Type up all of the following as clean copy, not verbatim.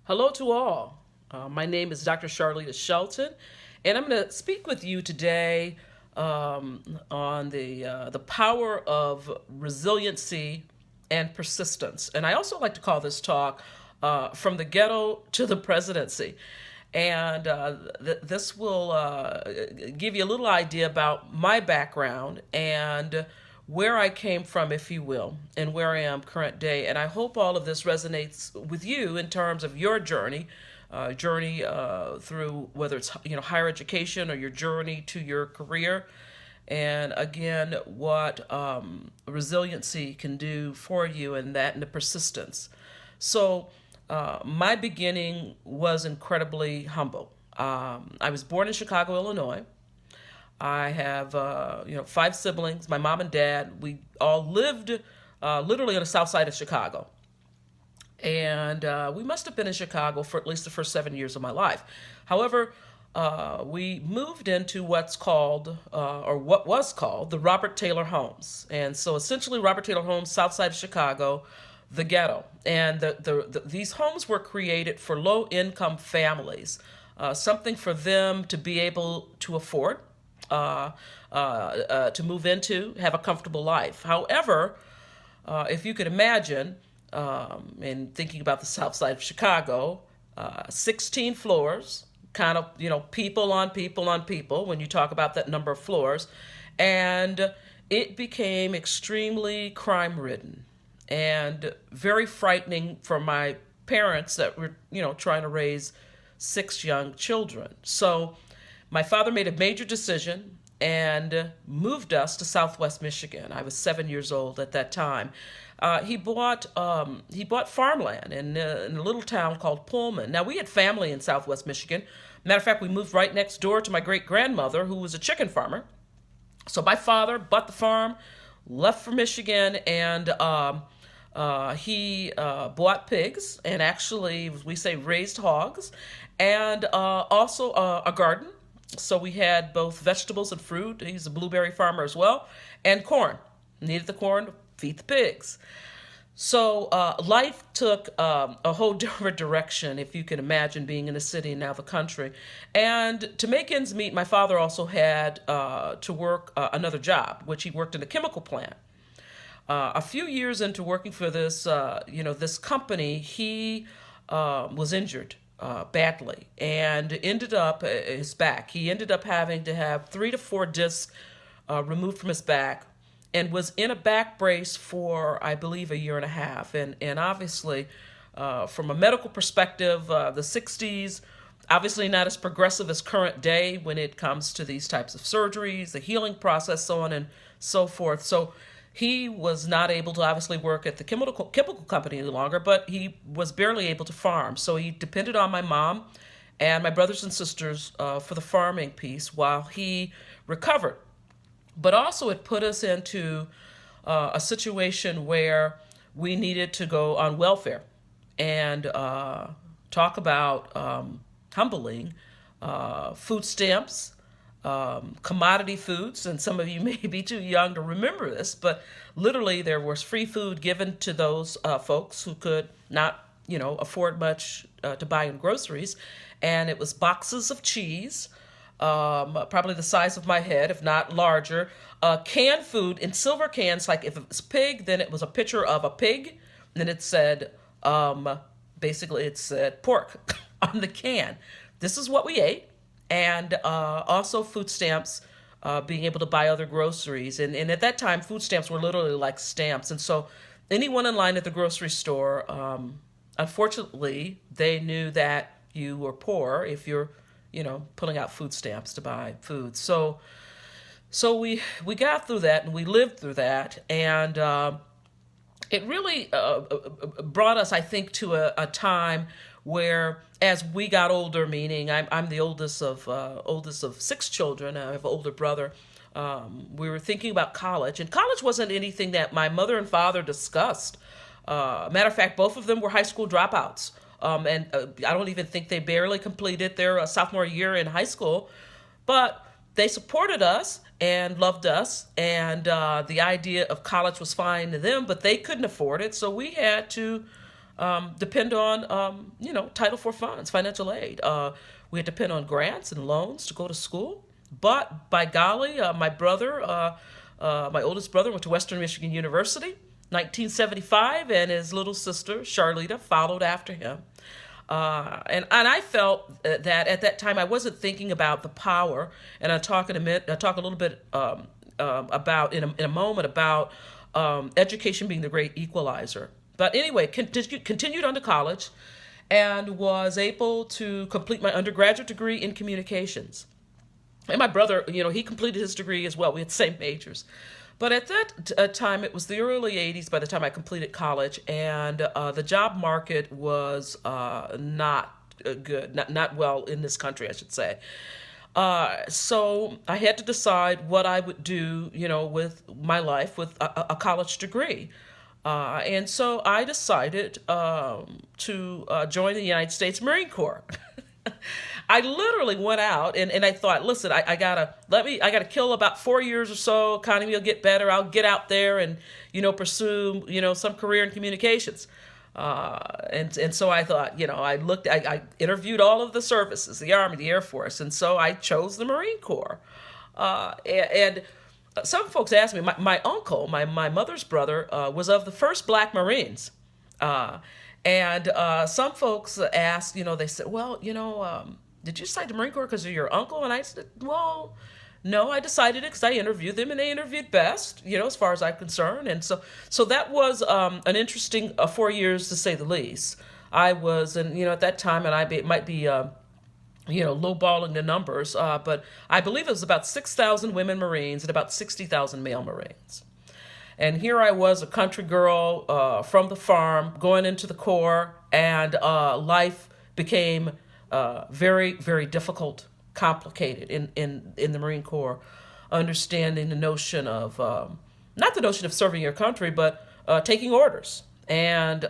Hello to all. My name is Dr. Charlita Shelton, and I'm going to speak with you today on the power of resiliency and persistence. And I also like to call this talk from the ghetto to the presidency. And this will give you a little idea about my background and where I came from, if you will, and where I am current day. And I hope all of this resonates with you in terms of your journey through whether it's higher education or your journey to your career. And again, what resiliency can do for you, and the persistence. So, my beginning was incredibly humble. I was born in Chicago, Illinois. I have five siblings. My mom and dad. We all lived literally on the south side of Chicago, and we must have been in Chicago for at least the first 7 years of my life. However, we moved into what was called the Robert Taylor Homes, and so essentially Robert Taylor Homes, south side of Chicago, the ghetto, and these homes were created for low income families, something for them to be able to afford, to move into, have a comfortable life. However, if you could imagine, in thinking about the south side of Chicago, 16 floors, kind of, people on people on people when you talk about that number of floors. And it became extremely crime ridden and very frightening for my parents that were, trying to raise six young children. So my father made a major decision and moved us to Southwest Michigan. I was 7 years old at that time. He bought farmland in a little town called Pullman. Now we had family in Southwest Michigan. Matter of fact, we moved right next door to my great grandmother, who was a chicken farmer. So my father bought the farm, left for Michigan, and he bought pigs, and actually, we say raised hogs, and also a garden. So we had both vegetables and fruit. He's a blueberry farmer as well, and corn. Needed the corn to feed the pigs. So life took a whole different direction, if you can imagine being in a city and now the country. And to make ends meet, my father also had to work another job, which he worked in a chemical plant. A few years into working for this company, he was injured badly and ended up his back. He ended up having to have 3 to 4 discs removed from his back, and was in a back brace for, I believe, a year and a half. And obviously, from a medical perspective, the 60s, obviously not as progressive as current day when it comes to these types of surgeries, the healing process, so on and so forth. So he was not able to obviously work at the chemical company any longer, but he was barely able to farm. So he depended on my mom and my brothers and sisters for the farming piece while he recovered. But also, it put us into a situation where we needed to go on welfare and talk about humbling food stamps, commodity foods. And some of you may be too young to remember this, but literally there was free food given to those folks who could not, afford much to buy in groceries. And it was boxes of cheese, probably the size of my head, if not larger. Canned food in silver cans, like if it was pig, then it was a picture of a pig. Then it said, basically, it said pork on the can. This is what we ate. And also food stamps, being able to buy other groceries. And at that time, food stamps were literally like stamps. And so anyone in line at the grocery store, unfortunately, they knew that you were poor if you're pulling out food stamps to buy food. So we got through that and we lived through that, and it really brought us, I think, to a time where, as we got older, meaning I'm the oldest of six children. I have an older brother. We were thinking about college, and college wasn't anything that my mother and father discussed. Matter of fact, both of them were high school dropouts. And I don't even think they barely completed their sophomore year in high school, but they supported us and loved us, and the idea of college was fine to them, but they couldn't afford it, so we had to depend on, Title IV funds, financial aid. We had to depend on grants and loans to go to school. But by golly, my oldest brother went to Western Michigan University, 1975, and his little sister, Charlita, followed after him. And I felt that at that time I wasn't thinking about the power, and I'll talk a little bit about in a moment about education being the great equalizer. But anyway, continued on to college and was able to complete my undergraduate degree in communications. And my brother, he completed his degree as well. We had the same majors. But at that time, it was the early 80s by the time I completed college, and the job market was not good, not well in this country, I should say. So I had to decide what I would do, with my life with a college degree. And so I decided to join the United States Marine Corps. I literally went out and I thought, listen, I gotta kill about 4 years or so. Economy will get better. I'll get out there and pursue some career in communications. And so I thought, I interviewed all of the services, the Army, the Air Force, and so I chose the Marine Corps. And some folks asked me, my uncle, my mother's brother, was of the first Black Marines. And some folks asked, they said, well, did you decide the Marine Corps because of your uncle? And I said, well, no, I decided it because I interviewed them and they interviewed best, as far as I'm concerned. And so that was an interesting 4 years to say the least. I was, and at that time, and it might be, lowballing the numbers, but I believe it was about 6,000 women Marines and about 60,000 male Marines. And here I was, a country girl from the farm, going into the Corps, and life became very, very difficult, complicated in the Marine Corps. Understanding the notion of, not the notion of serving your country, but taking orders and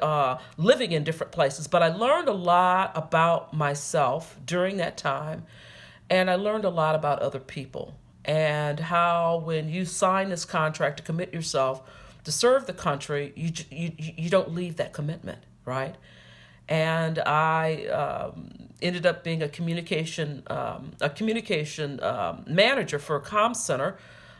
living in different places. But I learned a lot about myself during that time, and I learned a lot about other people. And how when you sign this contract to commit yourself to serve the country, you don't leave that commitment, right? And I ended up being a communication manager for a comm center,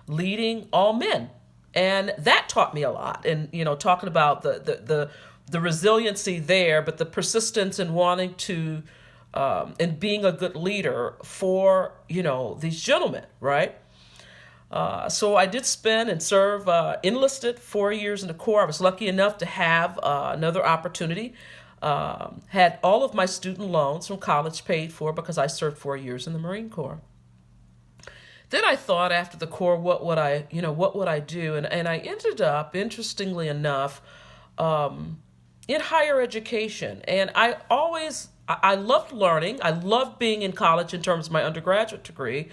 leading all men, and that taught me a lot. And talking about the resiliency there, but the persistence in wanting to. And being a good leader for, these gentlemen, right? So I did spend and serve, enlisted 4 years in the Corps. I was lucky enough to have another opportunity. Had all of my student loans from college paid for because I served 4 years in the Marine Corps. Then I thought after the Corps, what would I do? And I ended up, interestingly enough, in higher education. And I loved learning. I loved being in college in terms of my undergraduate degree,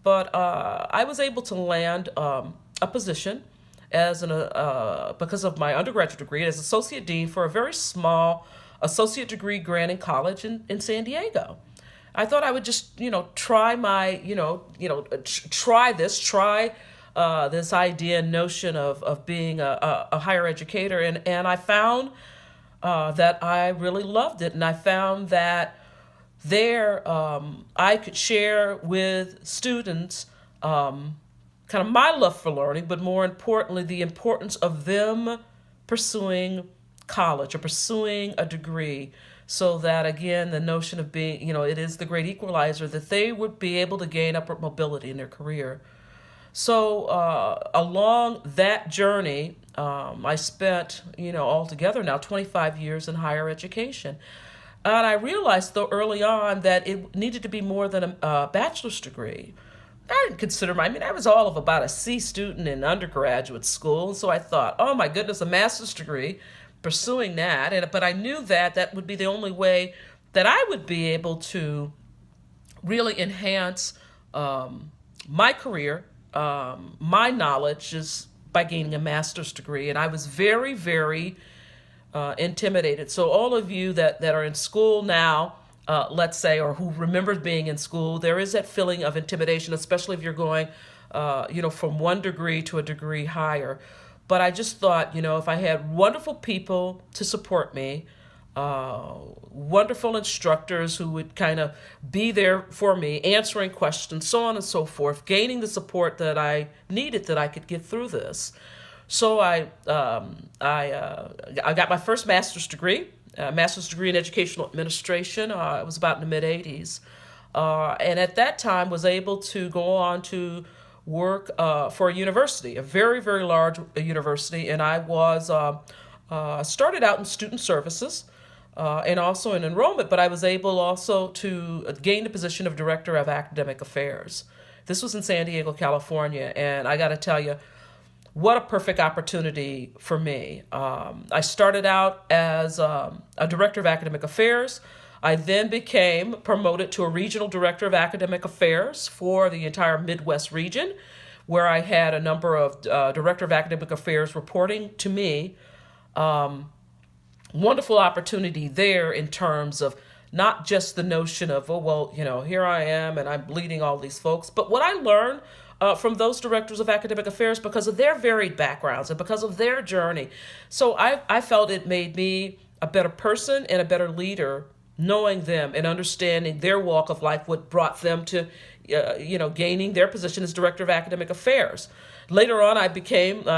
but I was able to land a position because of my undergraduate degree as associate dean for a very small associate degree granting college in San Diego. I thought I would just try this idea and notion of being a higher educator, and I found that I really loved it, and I found that there I could share with students kind of my love for learning, but more importantly, the importance of them pursuing college or pursuing a degree, so that, again, the notion of being, it is the great equalizer, that they would be able to gain upward mobility in their career. So along that journey, I spent, altogether now 25 years in higher education. And I realized, though, early on that it needed to be more than a bachelor's degree. I didn't consider, I was all of about a C student in undergraduate school. So I thought, oh my goodness, a master's degree, pursuing that. But I knew that would be the only way that I would be able to really enhance my career, my knowledge, is by gaining a master's degree. And I was very, very intimidated. So all of you that are in school now, let's say, or who remember being in school, there is that feeling of intimidation, especially if you're going, from one degree to a degree higher. But I just thought, if I had wonderful people to support me, wonderful instructors who would kind of be there for me, answering questions, so on and so forth, gaining the support that I needed that I could get through this. So I got my first master's degree in educational administration. It was about in the mid '80s, and at that time was able to go on to work for a university, a very very large university, and I was started out in student services. And also in enrollment, but I was able also to gain the position of Director of Academic Affairs. This was in San Diego, California, and I got to tell you, what a perfect opportunity for me. I started out as a Director of Academic Affairs. I then became promoted to a Regional Director of Academic Affairs for the entire Midwest region, where I had a number of Director of Academic Affairs reporting to me. Wonderful opportunity there in terms of not just the notion of, oh, well, here I am and I'm leading all these folks, but what I learned from those directors of academic affairs because of their varied backgrounds and because of their journey. So I felt it made me a better person and a better leader, knowing them and understanding their walk of life, what brought them to, gaining their position as Director of Academic Affairs. Later on, I became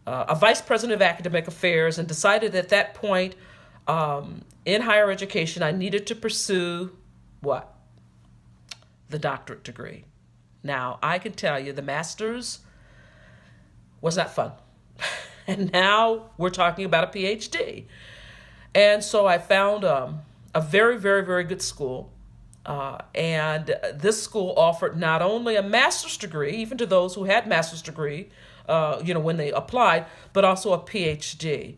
a vice president of academic affairs and decided at that point in higher education I needed to pursue what? The doctorate degree. Now, I can tell you the master's was not fun. And now we're talking about a PhD. And so I found a very, very, very good school. And this school offered not only a master's degree, even to those who had master's degree, when they applied, but also a PhD.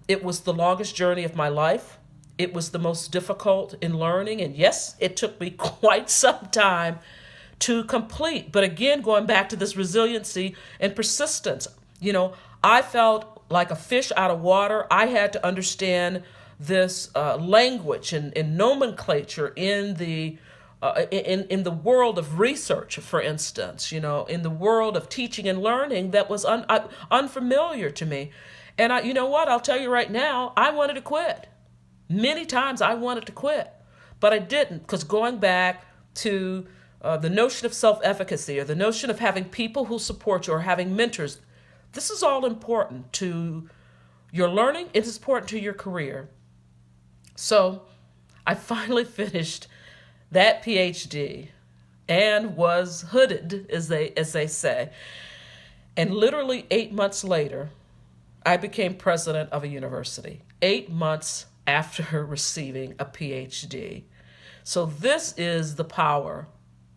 It was the longest journey of my life. It was the most difficult in learning. And yes, it took me quite some time to complete. But again, going back to this resiliency and persistence, I felt like a fish out of water. I had to understand this language and nomenclature in the world of research, for instance, in the world of teaching and learning that was unfamiliar to me. And you know what? I'll tell you right now, I wanted to quit. Many times I wanted to quit, but I didn't, because going back to the notion of self-efficacy or the notion of having people who support you or having mentors, this is all important to your learning. It is important to your career. So I finally finished that PhD and was hooded, as they say. And literally 8 months later, I became president of a university. 8 months after receiving a PhD. So this is the power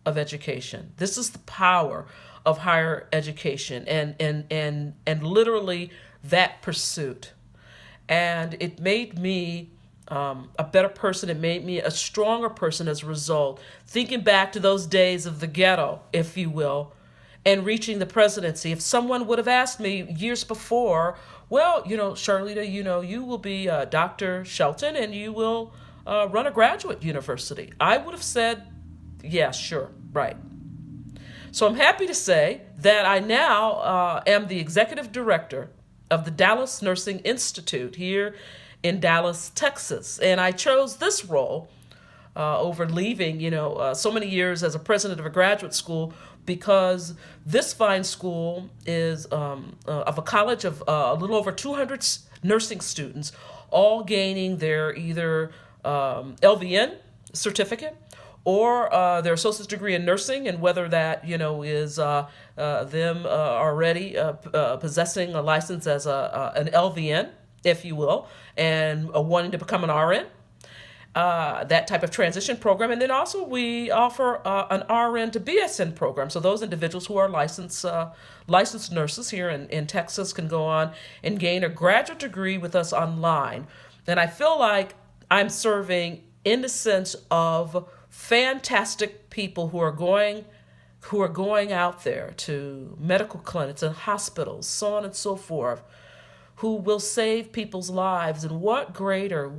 of education. This is the power of higher education and literally that pursuit. And it made me a better person. It made me a stronger person as a result. Thinking back to those days of the ghetto, if you will, and reaching the presidency. If someone would have asked me years before, well, Charlita, you will be Dr. Shelton and you will run a graduate university, I would have said, yeah, sure, right. So I'm happy to say that I now am the executive director of the Dallas Nursing Institute here in Dallas, Texas. And I chose this role over leaving, so many years as a president of a graduate school, because this fine school is of a college of a little over 200 nursing students, all gaining their either LVN certificate or their associate's degree in nursing, and whether that is them already possessing a license as an LVN, if you will, and wanting to become an RN. That type of transition program. And then also we offer an RN to BSN program. So those individuals who are licensed nurses here in Texas can go on and gain a graduate degree with us online. And I feel like I'm serving in the sense of fantastic people who are going out there to medical clinics and hospitals, so on and so forth, who will save people's lives. And what greater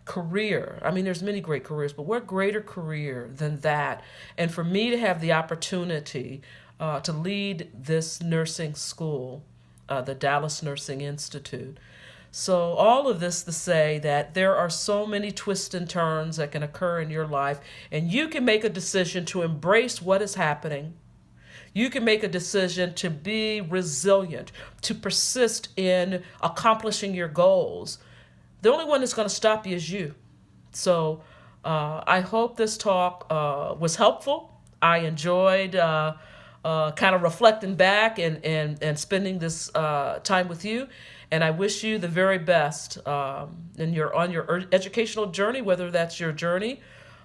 career. I mean, there's many great careers, but what greater career than that? And for me to have the opportunity to lead this nursing school the Dallas Nursing Institute. So all of this to say that there are so many twists and turns that can occur in your life, and you can make a decision to embrace what is happening. You can make a decision to be resilient, to persist in accomplishing your goals. The only one that's going to stop you is you. So I hope this talk was helpful. I enjoyed kind of reflecting back and spending this time with you. And I wish you the very best on your educational journey, whether that's your journey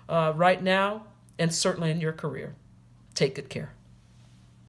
right now and certainly in your career. Take good care.